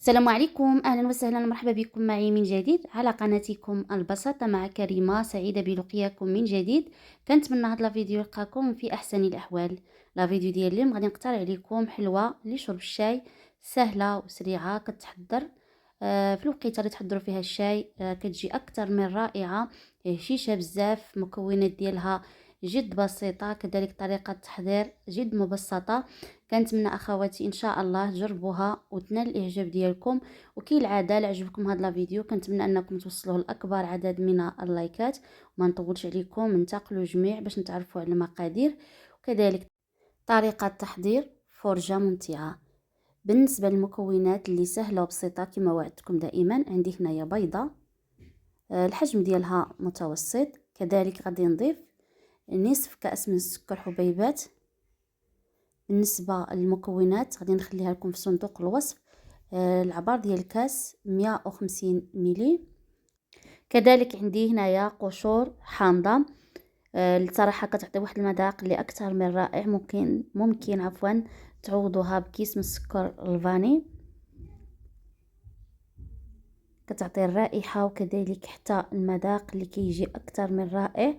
السلام عليكم، أهلا وسهلا، مرحبا بكم معي من جديد على قناتكم البساطة مع كريمة. سعيدة بلقياكم من جديد. كنتمنى هذا الفيديو يلقاكم في أحسن الأحوال. لا فيديو ديال اليوم غادي نقترح عليكم حلوة لشرب الشاي، سهلة وسريعة كتحضر في الوقيته اللي تحضروا فيها الشاي. كتجي أكثر من رائعة، هشيشة بزاف، المكونات ديالها جد بسيطة، كذلك طريقة التحضير جد مبسطة. كنتمنى اخواتي ان شاء الله تجربوها وتنال الاعجاب ديالكم. وكالعاده لا عجبكم هذا الفيديو كنتمنى انكم توصلوه لاكبر عدد من اللايكات، وما نطولش عليكم، ننتقلوا جميع باش نتعرفوا على المقادير وكذلك طريقه التحضير. فرجه ممتعه. بالنسبه للمكونات اللي سهله وبسيطه كما وعدتكم دائما، عندي هنايا بيضه، الحجم ديالها متوسط. كذلك غادي نضيف نصف كأس من السكر حبيبات. بالنسبه للمكونات غادي نخليها لكم في صندوق الوصف. العبار ديال الكاس 150 ملي. كذلك عندي هنايا قشور حامضه، الصراحه كتعطي واحد المذاق اللي اكثر من رائع. ممكن عفوا تعوضوها بكيس من السكر الفاني، كتعطي الرائحه وكذلك حتى المذاق اللي كيجي اكثر من رائع.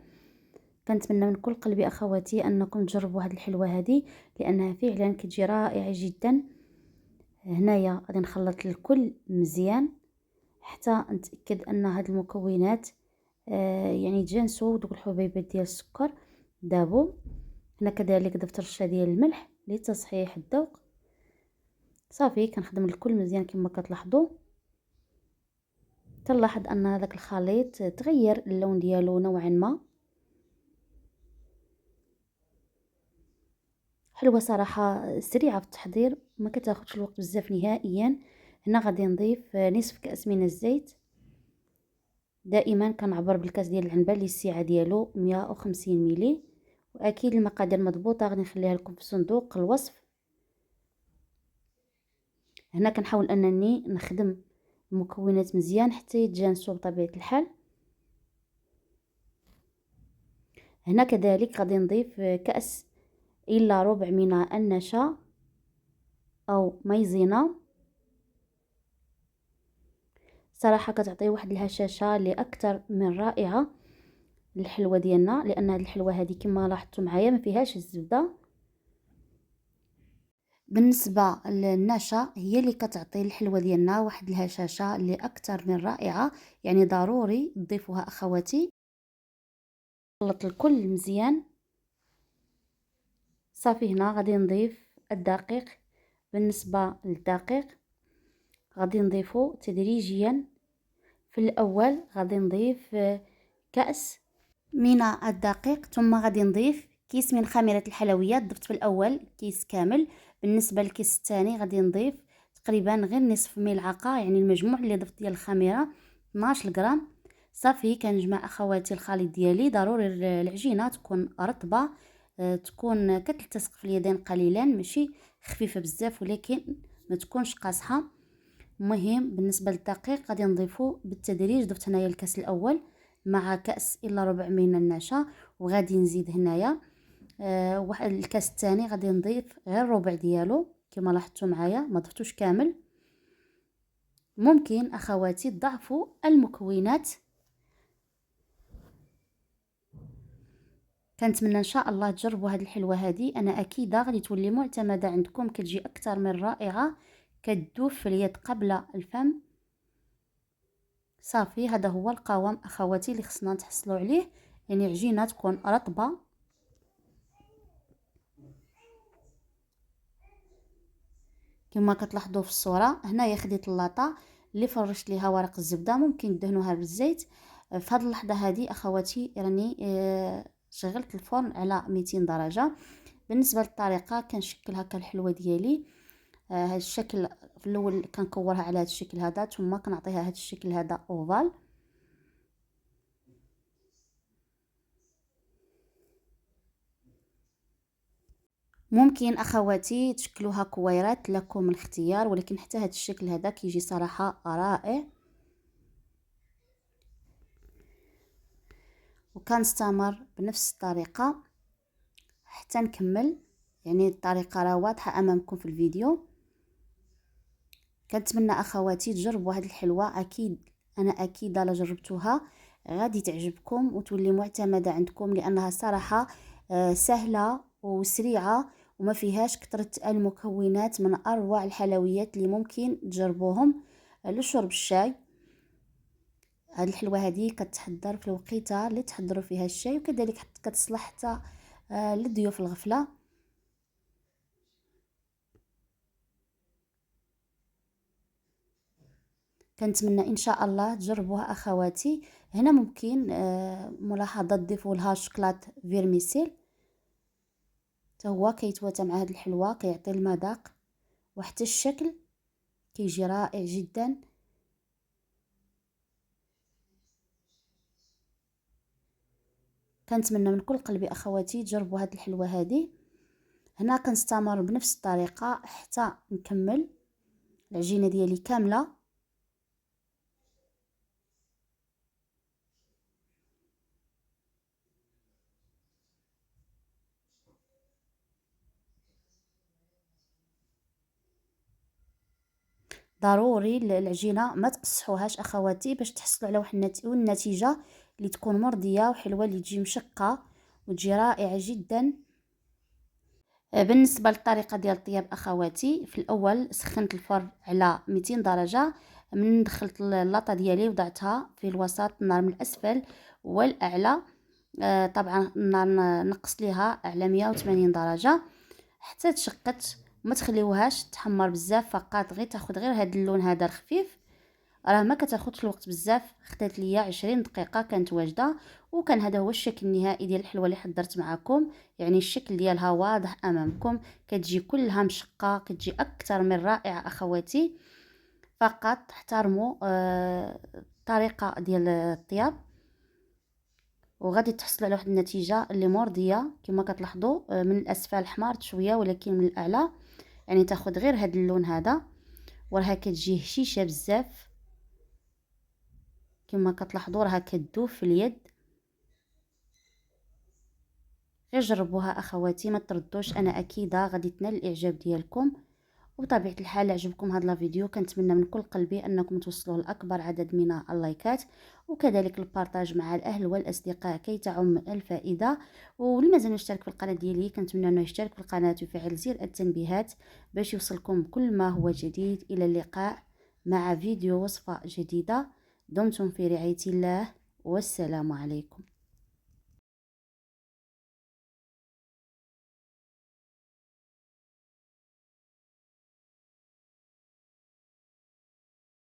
كنتمنى من كل قلبي اخواتي انكم تجربوا هذه الحلوه هذه، لانها فعلا كتجي رائعه جدا. هنايا غادي نخلط الكل مزيان حتى نتاكد ان هاد المكونات يعني تجانسوا دوك الحبيبات ديال السكر دابو. هنا كذلك ضفت رشه ديال الملح لتصحيح الذوق. صافي كنخدم الكل مزيان كما كتلاحظوا. تنلاحظ ان هذاك الخليط تغير اللون ديالو نوعا ما. حلوه صراحه، سريعه في التحضير، ما كتاخذش الوقت بزاف نهائيا. هنا غادي نضيف نصف كأس من الزيت. دائما كنعبر بالكاس ديال العنبه اللي السعه ديالو 150 ملي. واكيد المقادير مضبوطه غادي نخليها لكم في صندوق الوصف. هنا كنحاول انني نخدم المكونات مزيان حتى يتجانسوا بطبيعه الحال. هنا كذلك غادي نضيف كأس الا ربع من النشا او مايزينا. صراحه كتعطي واحد الهشاشه اللي اكثر من رائعه الحلوه ديالنا، لان هذه الحلوه هذه كما لاحظتوا معايا ما فيهاش الزبده. بالنسبه للنشا هي اللي كتعطي الحلوه ديالنا واحد الهشاشه اللي اكثر من رائعه، يعني ضروري تضيفوها اخواتي. خلط الكل مزيان. صافي هنا غادي نضيف الدقيق. بالنسبه للدقيق غادي نضيفه تدريجيا. في الاول غادي نضيف كأس من الدقيق، ثم غادي نضيف كيس من خميرة الحلويات. ضفت في الاول كيس كامل. بالنسبه للكيس الثاني غادي نضيف تقريبا غير نصف ملعقه، يعني المجموع اللي ضفت ديال الخميره 12 غرام. صافي كنجمع اخواتي الخليط ديالي. ضروري العجينه تكون رطبه، تكون كتلتصق في اليدين قليلا، ماشي خفيفه بزاف ولكن ما تكونش قاصحه. مهم بالنسبه للدقيق غادي نضيفه بالتدريج. ضفت هنايا الكاس الاول مع كأس الا ربع من النشا، وغادي نزيد هنايا واحد الكاس الثاني غادي نضيف غير ربع ديالو كما لاحظتوا معايا، ما ضفتوش كامل. ممكن اخواتي تضعفوا المكونات. كنتمنى ان شاء الله تجربوا هذه الحلوه هذه، انا اكيده غادي تولي معتمده عندكم، كتجي اكثر من رائعه، كتذوب في اليد قبل الفم. صافي هذا هو القوام اخواتي اللي خصنا نتحصلوا عليه، يعني عجينه تكون رطبه. كما كتلاحظوا في الصوره هنايا خديت اللاطه اللي فرشت ليها ورق الزبده، ممكن تدهنوها بالزيت. في هذه اللحظه هذه اخواتي راني شغلت الفرن على 200 درجه. بالنسبه للطريقه كنشكل هكا الحلوه ديالي. هذا الشكل في الاول كنكورها على هذا الشكل هذا، ثم كنعطيها هذا الشكل هذا اوفال. ممكن اخواتي تشكلوها كويرات، لكم الاختيار، ولكن حتى هذا الشكل هذا كيجي صراحه رائع. وكنستمر بنفس الطريقه حتى نكمل، يعني الطريقه راه واضحه امامكم في الفيديو. كنتمنى اخواتي تجربوا هذه الحلوى، اكيد انا اكيده لا جربتوها غادي تعجبكم وتولي معتمده عندكم، لانها صراحه سهله وسريعه وما فيهاش كثره المكونات. من اروع الحلويات اللي ممكن تجربوهم لشرب الشاي. هاد الحلوى هذه كتحضر في الوقيته اللي تحضروا فيها الشاي، وكذلك كتصلح حتى للضيوف الغفله. كنتمنى ان شاء الله تجربوها اخواتي. هنا ممكن ملاحظه تضيفوا لها شوكولات فيرميسيل، حتى هو كيتواتى مع هاد الحلوى، كيعطي المذاق وحتى الشكل كيجي رائع جدا. كنتمنى من كل قلبي اخواتي تجربوا هاد الحلوى هذه. هنا كنستمر بنفس الطريقه حتى نكمل العجينه ديالي كامله. ضروري العجينه ما تقصحوهاش اخواتي باش تحصلوا على واحد النتيجه اللي تكون مرضيه وحلوه، اللي تجي مشقه وتجي رائعه جدا. بالنسبه للطريقه ديال الطياب اخواتي، في الاول سخنت الفرن على 200 درجه. من دخلت اللاطه ديالي وضعتها في الوسط، النار من الاسفل والاعلى. طبعا النار نقص ليها على 180 درجه حتى تشقت. ما تخليوهاش تحمر بزاف، فقط غير تاخذ غير هذا اللون هذا الخفيف. راه ما كتاخذش الوقت بزاف، خدات ليا 20 دقيقه كانت واجده. وكان هذا هو الشكل النهائي ديال الحلوه اللي حضرت معكم. يعني الشكل ديالها واضح امامكم، كتجي كلها مشقه، كتجي اكثر من رائعه اخواتي. فقط احترموا الطريقه ديال الطياب وغادي تحصلوا على واحد النتيجه اللي مرضيه. كما كتلاحظوا من الاسفل حمارت شويه، ولكن من الاعلى يعني تاخذ غير هذا اللون هذا، وراها كتجي هشيشه بزاف. كما كتلاحظوا راها كتذوب في اليد. غير جربوها اخواتي ما تردوش، انا اكيده غادي تنال الاعجاب ديالكم. وبطبيعه الحال عجبكم هذا الفيديو، كنتمنى من كل قلبي انكم توصلوا لاكبر عدد من اللايكات، وكذلك البارطاج مع الاهل والاصدقاء كي تعم الفائده. واللي مازال مشترك في القناه ديالي كنتمنى انه يشترك في القناه ويفعل زر التنبيهات باش يوصلكم كل ما هو جديد. الى اللقاء مع فيديو وصفه جديده. دمتم في رعايه الله، والسلام عليكم.